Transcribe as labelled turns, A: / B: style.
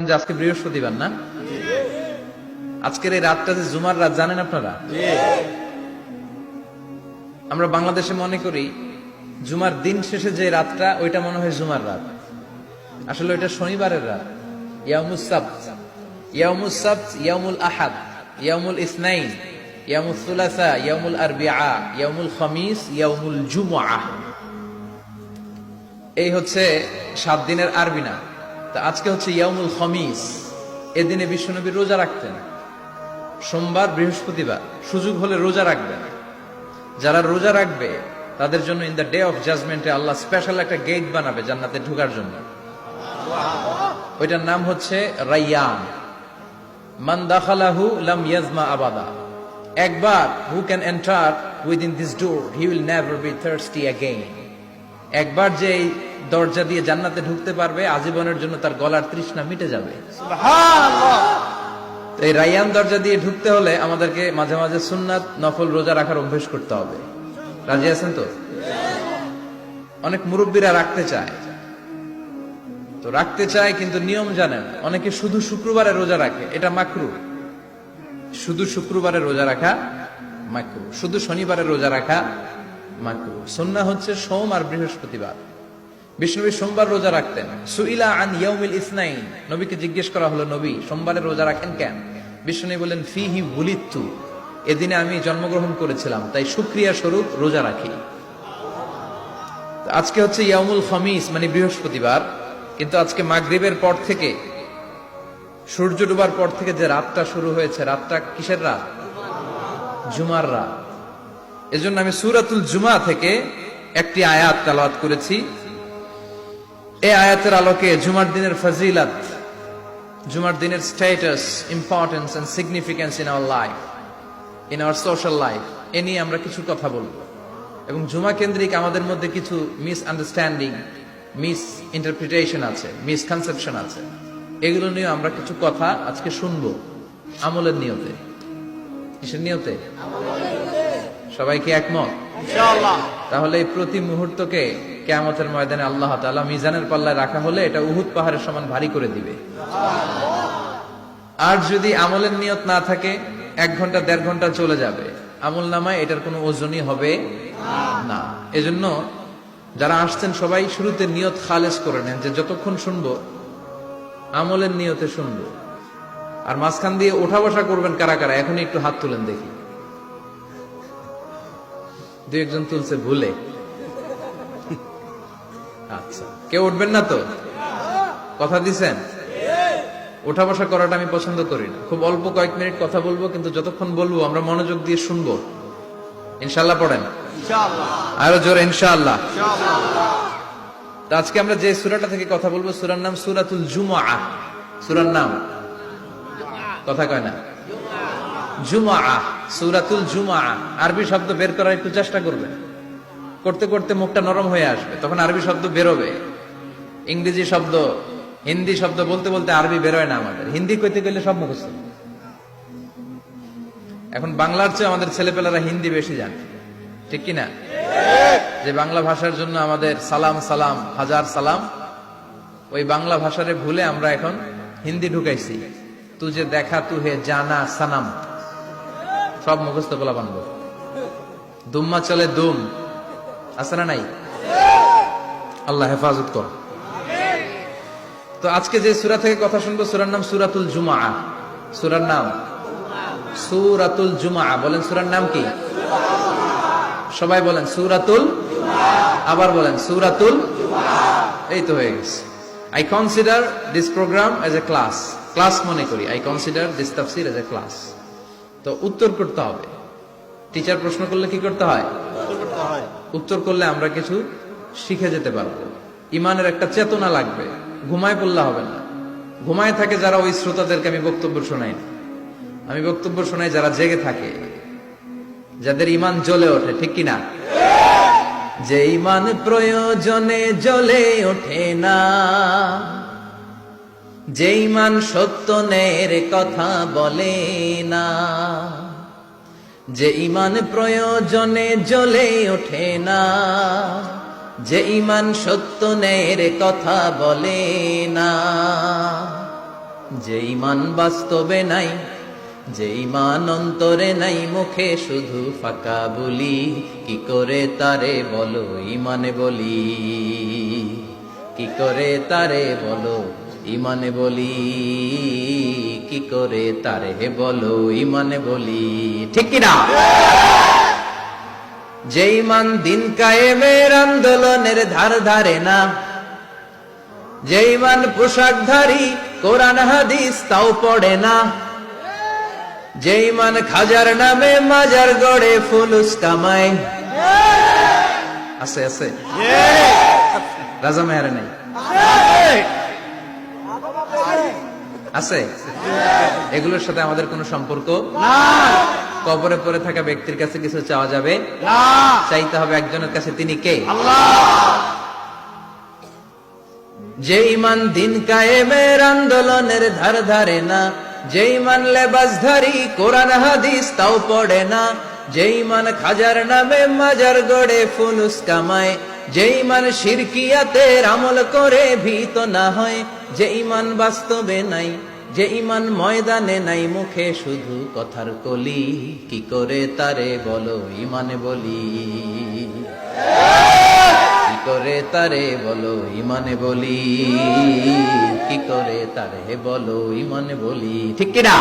A: যে আজকে বৃহস্পতিবার না, আজকের এই রাতটা যে জুমার রাত জানেন আপনারা? আমরা বাংলাদেশে মনে করি জুমার দিন শেষে যে রাতটা ওইটা মনে হয় জুমার রাত, আসলে ওইটা শনিবারের রাত। ইয়াউমুস সাবত, ইয়াউমুস সাবত, ইয়াউমুল আহাদ, ইয়াউমুল ইসনাইন, ইয়াউমুল সুলাসা, ইয়াউমুল আরবিআ, ইয়াউমুল খামিস, ইয়াউমুল জুমআহ। এই হচ্ছে 7 দিনের আরবি নাম। তা আজকে হচ্ছে ইয়াউমুল খামিস। এদিনে বিশ্বনবী রোজা রাখতেন, সোমবার বৃহস্পতিবার সুযোগ হলে রোজা রাখবেন। যারা রোজা রাখবে তাদের জন্য ইন দ্য ডে অফ জাজমেন্টে আল্লাহ স্পেশাল একটা গেট বানাবে জান্নাতে ঢোকার জন্য। ওইটার নাম হচ্ছে রাইয়ান। মান দাখালাহু লাম ইয়াজমা আবাদা। একবার who can enter within this door he will never be thirsty again. একবার যে এই দরজা দিয়ে জান্নাতে ঢুকতে পারবে আজীবনের জন্য তার গলার তৃষ্ণা মিটে যাবে। সুবহানাল্লাহ। এই রাইয়ান দরজা দিয়ে ঢুকতে হলে আমাদেরকে মাঝে মাঝে সুন্নাত নফল রোজা রাখার অভ্যেস করতে হবে। রাজি আছেন তো? অনেক মুরব্বীরা রাখতে চায়, তো রাখতে চায় কিন্তু নিয়ম জানেন। অনেকে শুধু শুক্রবারে রোজা রাখে, এটা মাকরু। শুধু শুক্রবারে রোজা রাখা মাকরু, শুধু শনিবারে রোজা রাখা মাকরু। সুন্নাহ হচ্ছে সোম আর বৃহস্পতিবার। বিষ্ণুনবী সোমবার রোজা রাখতেন। সুইলা আন ইয়াউমিল ইসনাইন, নবীকে জিজ্ঞেস করা হলো, নবী সোমবারে রোজা রাখেন কেন? বিষ্ণুনবী বলেন, ফিহি বুলিতু, এদিনে আমি জন্মগ্রহণ করেছিলাম তাই শুকরিয়া স্বরূপ রোজা রাখি। আজকে হচ্ছে ইয়াউমুল খামিস মানে বৃহস্পতিবার, কিন্তু আজকে মাগরিবের পর থেকে সূর্য ডুবার পর থেকে যে রাতটা শুরু হয়েছে, রাতটা কিসের রাত? জুমার রাত। এজন্য আমি সূরাতুল জুমা থেকে একটি আয়াত তেলাওয়াত করেছি। এই আয়াতের আলোকে জুমার দিনের ফজিলত, জুমার দিনের status, importance and significance in our life, in our social life, এ নিয়ে আমরা কিছু কথা বলবো। এবং জুমা কেন্দ্রিক আমাদের মধ্যে কিছু মিস আন্ডারস্ট্যান্ডিং, মিস ইন্টারপ্রিটেশন আছে, মিসকনসেপশন আছে। এগুলো নিয়ে আমরা কিছু কথা আজকে শুনবো আমলের নিয়তে। কিসের নিয়তে? সবাই কি একমত? ইনশাআল্লাহ। তাহলে এই প্রতি মুহূর্তকে কিয়ামতের ময়দানে আল্লাহ তাআলা মিজানের পাল্লায় রাখা হলে এটা উহুদ পাহাড়ের সমান ভারী করে দিবে। আর যদি আমলের নিয়ত না থাকে 1 ঘন্টা 1.5 ঘন্টা চলে যাবে, আমল নামায় এটার কোনো ওজনই হবে না। এজন্য যারা আসছেন সবাই শুরুতে নিয়ত খালেস করে নেন যে যতক্ষণ শুনবো আমলের নিয়তে শুনবো। আর মাঝখান দিয়ে ওঠা বসা করবেন কারা কারা, এখনই একটু হাত তুলেন দেখি। 2-1 জন তুলছে ভুলে। আচ্ছা, কেউ উঠবেন না তো? কথা দিছেন? ওঠা বসা করাটা আমি পছন্দ করি না। খুব অল্প কয়েক মিনিট কথা বলবো, কিন্তু যতক্ষণ বলবো আমরা মনোযোগ দিয়ে শুনবো। ইনশাআল্লাহ পড়েন। ইনশাআল্লাহ। আরো জোরে ইনশাআল্লাহ। ইনশাআল্লাহ। তো আজকে আমরা যে সূরাটা থেকে কথা বলবো, সূরার নাম সূরাতুল জুমআহ। সূরার নাম কথা কয় না? জুমআহ, সূরাতুল জুমআহ। আরবি শব্দ বের করার একটু চেষ্টা করবেন। করতে করতে মুখটা নরম হয়ে আসবে, তখন আরবি শব্দ বেরোবে। ইংরেজি শব্দ, হিন্দি শব্দ বলতে বলতে আরবি বেরোয় না আমাদের। হিন্দি কইতে গেলে সব মুখস্থ। এখন বাংলার চেয়ে আমাদের ছেলেপেলারা হিন্দি বেশি জানে, ঠিক কিনা? যে বাংলা ভাষার জন্য আমাদের সালাম সালাম হাজার সালাম, ওই বাংলা ভাষারে ভুলে আমরা এখন হিন্দি ঢুকাইছি। তুজে দেখা তুহে জানা সানাম, সব মুখস্থ বলা বানবো। দুম্মা চলে দুম, আছে না নাই? আল্লাহ হেফাজত কর। তো আজকে যে সূরা থেকে কথা শুনবো, সূরার নাম সূরাতুল জুমআহ। সূরার নাম সূরাতুল জুমআহ। বলেন সূরার নাম কি? সবাই বলেন সূরাতুল, আবার বলেন সূরাতুল। এই তো হয়ে গেছে। I consider this program as a class. Class মনে করি। I consider this tafsir as a class. তো উত্তর করতে হবে। টিচার প্রশ্ন করলে কি করতে হয়? উত্তর করলে আমরা কিছু শিখে যেতে পারবো। ইমানের একটা চেতনা লাগবে। ঘুমায় পড়লে হবে না। ঘুমায় থাকে যারা, ওই শ্রোতাদেরকে আমি বক্তব্য শোনাই না। আমি বক্তব্য শোনাই যারা জেগে থাকে, যাদের ইমান জ্বলে ওঠে, ঠিক কিনা? যে ইমান প্রয়োজনে জ্বলে ওঠে না, যে ইমান সত্য ন্যায়ের কথা বলে না, যে ইমান প্রয়োজনে জ্বলে ওঠে না, যে ইমান সত্য ন্যায়ের কথা বলে না, যে ঈমান বাস্তবে নাই, যে ঈমান অন্তরে নাই, মুখে শুধু ফাঁকা বলি, কি করে তারে বলো ঈমানে বলি, কি করে তারে বলো ঈমানে বলি, কি করে তারে বলো ঈমানে বলি, ঠিক কিনা? যে ঈমান দিন কায়েমের আন্দোলনের ধার ধারে না, যে ঈমান পোশাকধারী কোরআন হাদিস তাও পড়ে না, যে ঈমান খাজার নামে মাজার গড়ে ফুলুস কামায়, আছে আছে রাজা মেয়ারে নাই আছে, এগুলোর সাথে আমাদের কোনো সম্পর্ক না। কবরে পড়ে থাকা ব্যক্তির কাছে কিছু চাওয়া যাবে না, চাইতে হবে একজনের কাছে, তিনি কে? আল্লাহ। যে ঈমান দিন কায়েমের আন্দোলনের ধার ধারে না, যে ঈমান লেবাসধারী কোরআন হাদিস তাও পড়ে না, যে ঈমান খাজার নামে মাজার গড়ে ফুলুস কামায়, যে ঈমান শিরকিয়াতের আমল করে ভীত না হয়, যে ঈমান বাস্তবে নাই, যে ঈমান ময়দানে নাই, মুখে শুধু কথার কলি, কি করে তারে বলো ঈমানে বলি, কি করে তারে বলো ঈমানে বলি, কি করে তারে বলো ঈমানে বলি, ঠিক কিনা?